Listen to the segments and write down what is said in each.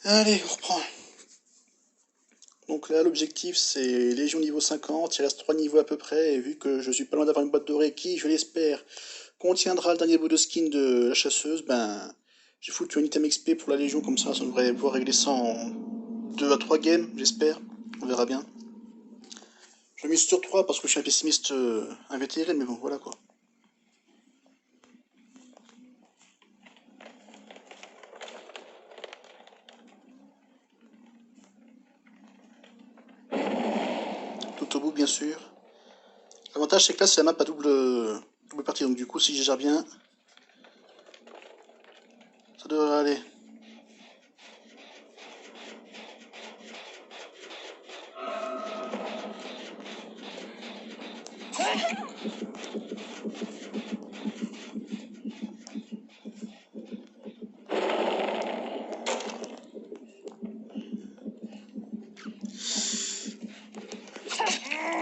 Allez, on reprend. Donc là, l'objectif, c'est Légion niveau 50. Il reste 3 niveaux à peu près. Et vu que je suis pas loin d'avoir une boîte dorée qui, je l'espère, contiendra le dernier bout de skin de la chasseuse, ben, j'ai foutu un item XP pour la Légion. Comme ça devrait pouvoir régler ça en 2 à 3 games, j'espère. On verra bien. Je mise sur 3 parce que je suis un pessimiste invétéré, mais bon, voilà quoi. Tout au bout, bien sûr. L'avantage, c'est que là, c'est la map à double partie. Donc, du coup, si je gère bien, ça devrait aller.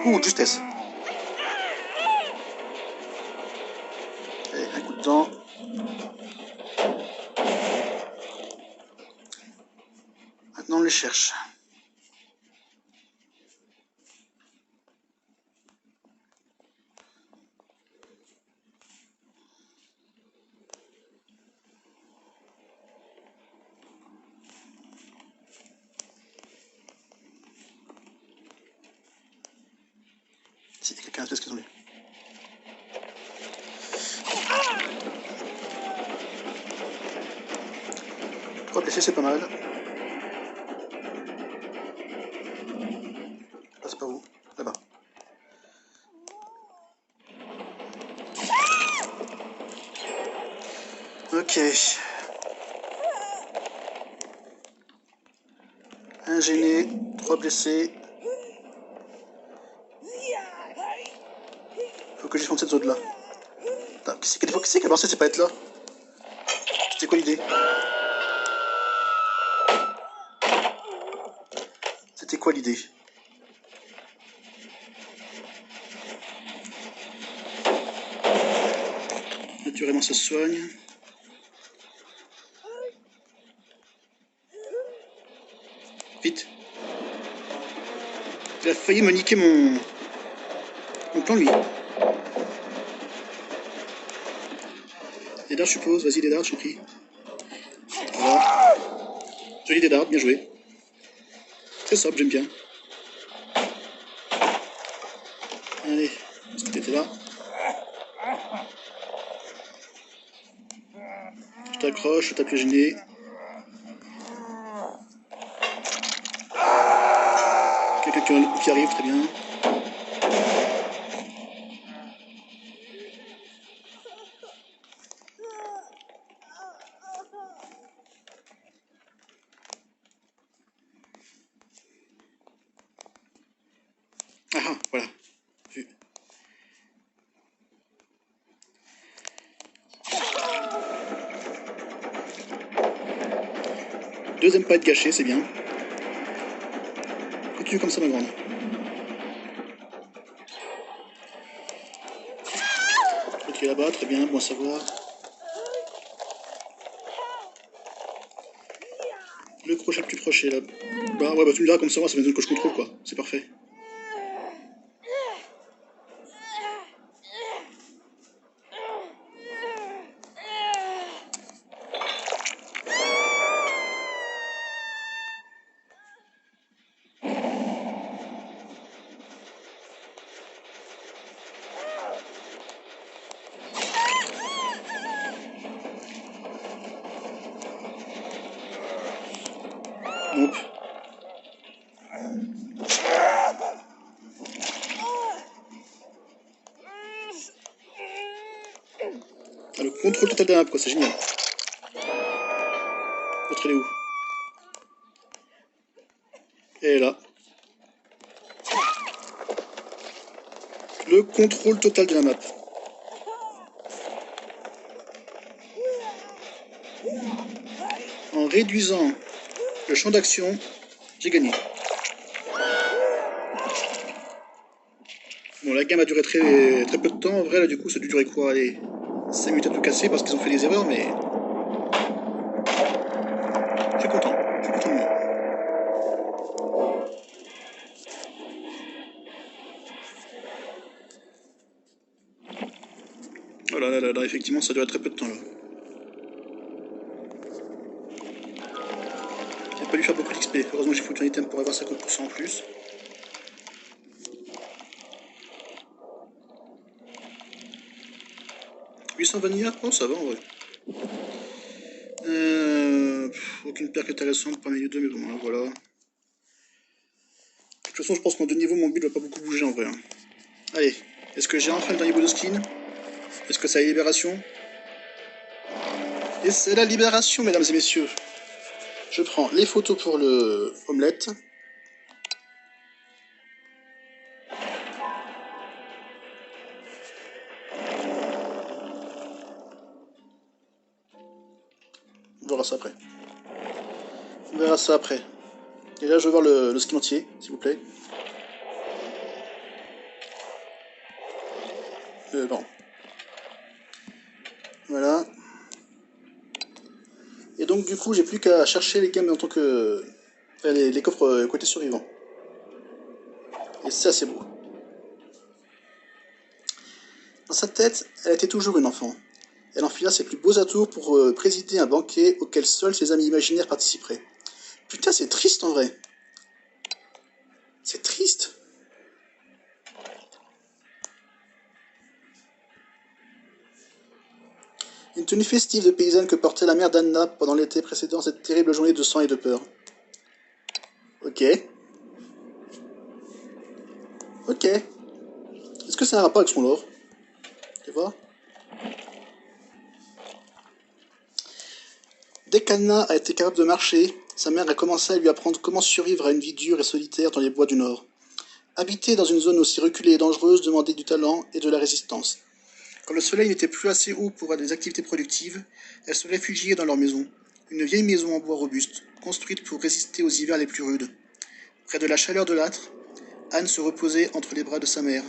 Ouh, justesse. Allez, un coup de dent. Maintenant, on les cherche. Si, il y a quelqu'un à ce qu'ils ont eu. 3 blessés, c'est pas mal. Là, c'est pas où? Là-bas. Ok. Un gêné, 3 blessés. Faut que j'y de cette zone-là. Qu'est-ce qui a pensé c'est pas être là? C'était quoi l'idée? C'était quoi l'idée? Naturellement, ça se soigne. Vite. Il a failli me niquer mon plan, lui. Dédard, je suppose. Vas-y, Dédard, je t'en prie. Voilà. Joli Dédard, bien joué. Très sobre, j'aime bien. Allez, est-ce que t'étais là? Je t'accroche, je tape le gêné. Quelqu'un qui arrive, très bien. Ah, voilà. Vu. Deuxième pas être gâché, c'est bien. Continue comme ça, ma grande. Ok, là-bas, très bien, bon à savoir. Le crochet le plus proche est là. Bah ouais, bah tu me diras comme ça, moi, ça m'étonne que je contrôle, quoi. C'est parfait. Nope. Ah, le contrôle total de la map, quoi, c'est génial. L'autre, elle est où? Elle est là. Le contrôle total de la map. En réduisant le champ d'action, j'ai gagné. Bon, la game a duré très peu de temps. En vrai, là, du coup, ça a dû durer quoi? Allez, 5 minutes à tout casser parce qu'ils ont fait des erreurs, mais... Je suis content de moi. effectivement, ça durait très peu de temps là. J'ai pas dû faire beaucoup d'XP. Heureusement, j'ai foutu un item pour avoir 50% en plus. « 800 vanilla. Oh, ça va en vrai. Aucune perque intéressante parmi les deux, mais bon, voilà. De toute façon, je pense qu'en 2 niveaux, mon build va pas beaucoup bouger en vrai. Hein. Allez, est-ce que j'ai enfin le dernier bout de skin? Est-ce que ça a libération? Et c'est la libération, mesdames et messieurs. Je prends les photos pour le omelette. On verra ça après. On verra ça après. Et là, je veux voir le skin entier, s'il vous plaît. Bon. Voilà. Et donc, du coup, j'ai plus qu'à chercher les gammes en tant que... Enfin, les coffres côté survivant. Et ça, c'est beau. Dans sa tête, elle était toujours une enfant. Elle enfila ses plus beaux atours pour présider un banquet auquel seuls ses amis imaginaires participeraient. Putain, c'est triste en vrai. C'est triste. Une tenue festive de paysanne que portait la mère d'Anna pendant l'été précédent cette terrible journée de sang et de peur. Ok. Ok. Est-ce que c'est un rapport avec son lore? Tu vois? Dès qu'Anna a été capable de marcher, sa mère a commencé à lui apprendre comment survivre à une vie dure et solitaire dans les bois du Nord. Habiter dans une zone aussi reculée et dangereuse demandait du talent et de la résistance. Quand le soleil n'était plus assez haut pour des activités productives, elles se réfugiaient dans leur maison, une vieille maison en bois robuste, construite pour résister aux hivers les plus rudes. Près de la chaleur de l'âtre, Anne se reposait entre les bras de sa mère,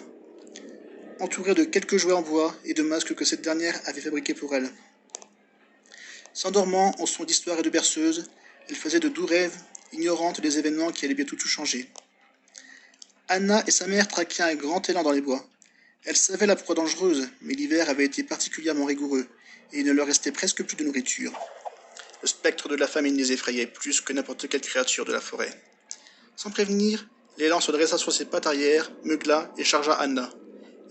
entourée de quelques jouets en bois et de masques que cette dernière avait fabriqués pour elle. S'endormant au son d'histoires et de berceuses, elle faisait de doux rêves, ignorante des événements qui allaient bientôt tout changer. Anna et sa mère traquaient un grand élan dans les bois. Elles savaient la proie dangereuse, mais l'hiver avait été particulièrement rigoureux, et il ne leur restait presque plus de nourriture. Le spectre de la famine les effrayait plus que n'importe quelle créature de la forêt. Sans prévenir, l'élan se dressa sur ses pattes arrière, meugla et chargea Anna.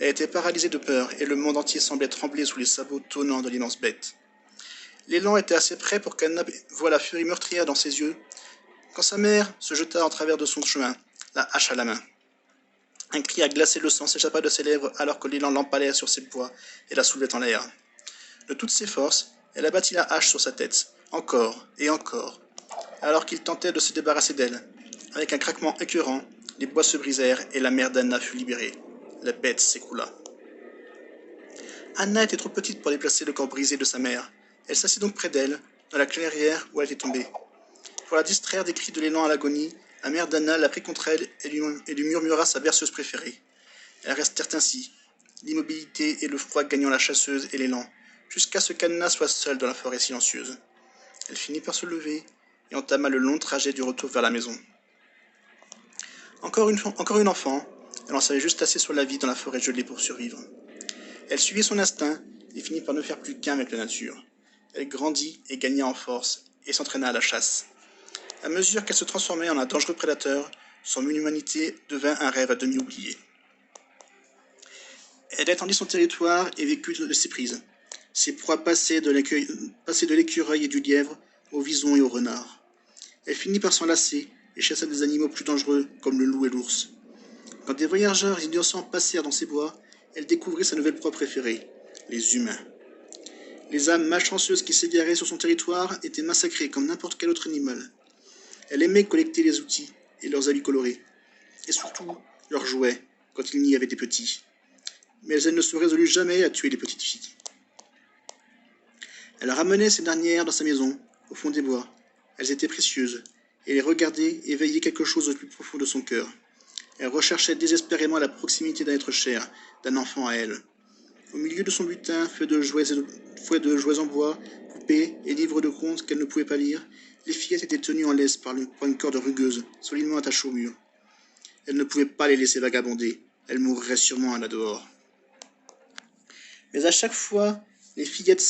Elle était paralysée de peur, et le monde entier semblait trembler sous les sabots tonnants de l'immense bête. L'élan était assez près pour qu'Anna voie la furie meurtrière dans ses yeux, quand sa mère se jeta en travers de son chemin, la hache à la main. Un cri à glacer le sang s'échappa de ses lèvres alors que l'élan l'empalait sur ses poids et la soulevait en l'air. De toutes ses forces, elle abattit la hache sur sa tête, encore et encore, alors qu'il tentait de se débarrasser d'elle. Avec un craquement écœurant, les bois se brisèrent et la mère d'Anna fut libérée. La bête s'écroula. Anna était trop petite pour déplacer le corps brisé de sa mère. Elle s'assit donc près d'elle, dans la clairière où elle était tombée. Pour la distraire des cris de l'élan à l'agonie, la mère d'Anna la prit contre elle et lui murmura sa berceuse préférée. Elles restèrent ainsi, l'immobilité et le froid gagnant la chasseuse et l'élan, jusqu'à ce qu'Anna soit seule dans la forêt silencieuse. Elle finit par se lever et entama le long trajet du retour vers la maison. Encore une enfant, elle en savait juste assez sur la vie dans la forêt gelée pour survivre. Elle suivit son instinct et finit par ne faire plus qu'un avec la nature. Elle grandit et gagna en force et s'entraîna à la chasse. À mesure qu'elle se transformait en un dangereux prédateur, son humanité devint un rêve à demi oublié. Elle étendit son territoire et vécut de ses prises. Ses proies passaient de l'écureuil et du lièvre au vison et au renard. Elle finit par s'en lasser et chassa des animaux plus dangereux comme le loup et l'ours. Quand des voyageurs innocents passèrent dans ces bois, elle découvrit sa nouvelle proie préférée, les humains. Les âmes malchanceuses qui s'égaraient sur son territoire étaient massacrées comme n'importe quel autre animal. Elle aimait collecter les outils et leurs habits colorés, et surtout leurs jouets, quand il n'y avait des petits. Mais elle ne se résolut jamais à tuer les petites filles. Elle ramenait ces dernières dans sa maison, au fond des bois. Elles étaient précieuses, et les regardait éveillait quelque chose au plus profond de son cœur. Elle recherchait désespérément la proximité d'un être cher, d'un enfant à elle. Au milieu de son butin, fouet de jouets en bois, poupées et livres de contes qu'elle ne pouvait pas lire, les fillettes étaient tenues en laisse par une corde rugueuse, solidement attachée au mur. Elle ne pouvait pas les laisser vagabonder, elles mourraient sûrement là dehors. Mais à chaque fois Les fillettes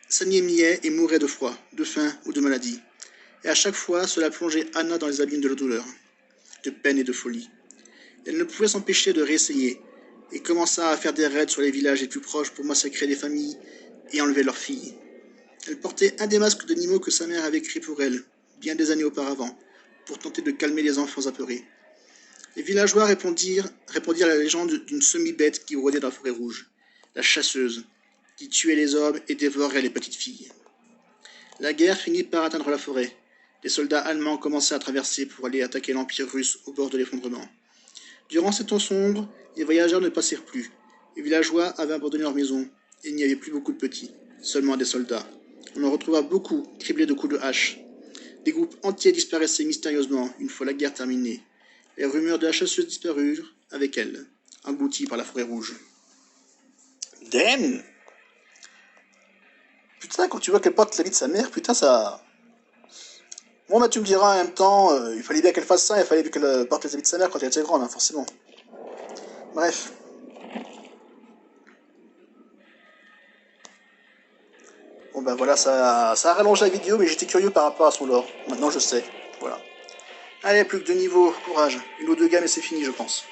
s'anémiaient et mouraient de froid, de faim ou de maladie. Et à chaque fois, cela plongeait Anna dans les abîmes de la douleur, de peine et de folie. Elle ne pouvait s'empêcher de réessayer, et commença à faire des raids sur les villages les plus proches pour massacrer les familles et enlever leurs filles. Elle portait un des masques d'animaux que sa mère avait créé pour elle, bien des années auparavant, pour tenter de calmer les enfants apeurés. Les villageois répondirent à la légende d'une semi-bête qui rôdait dans la forêt rouge, la chasseuse, qui tuait les hommes et dévorait les petites filles. La guerre finit par atteindre la forêt. Les soldats allemands commençaient à traverser pour aller attaquer l'Empire russe au bord de l'effondrement. Durant ces temps sombres, les voyageurs ne passèrent plus. Les villageois avaient abandonné leur maison, et il n'y avait plus beaucoup de petits, seulement des soldats. On en retrouva beaucoup, criblés de coups de hache. Des groupes entiers disparaissaient mystérieusement une fois la guerre terminée. Les rumeurs de la chasseuse disparurent avec elle, englouties par la forêt rouge. Damn! Putain, quand tu vois qu'elle porte la vie de sa mère, putain, ça... Bon, bah tu me diras en même temps, il fallait bien qu'elle fasse ça, il fallait qu'elle porte les habits de sa mère quand elle était grande, hein, forcément. Bref. Bon bah voilà, ça a rallongé la vidéo, mais j'étais curieux par rapport à son lore. Maintenant je sais, voilà. Allez, plus que 2 niveaux, courage. 1 ou 2 gammes et c'est fini, je pense.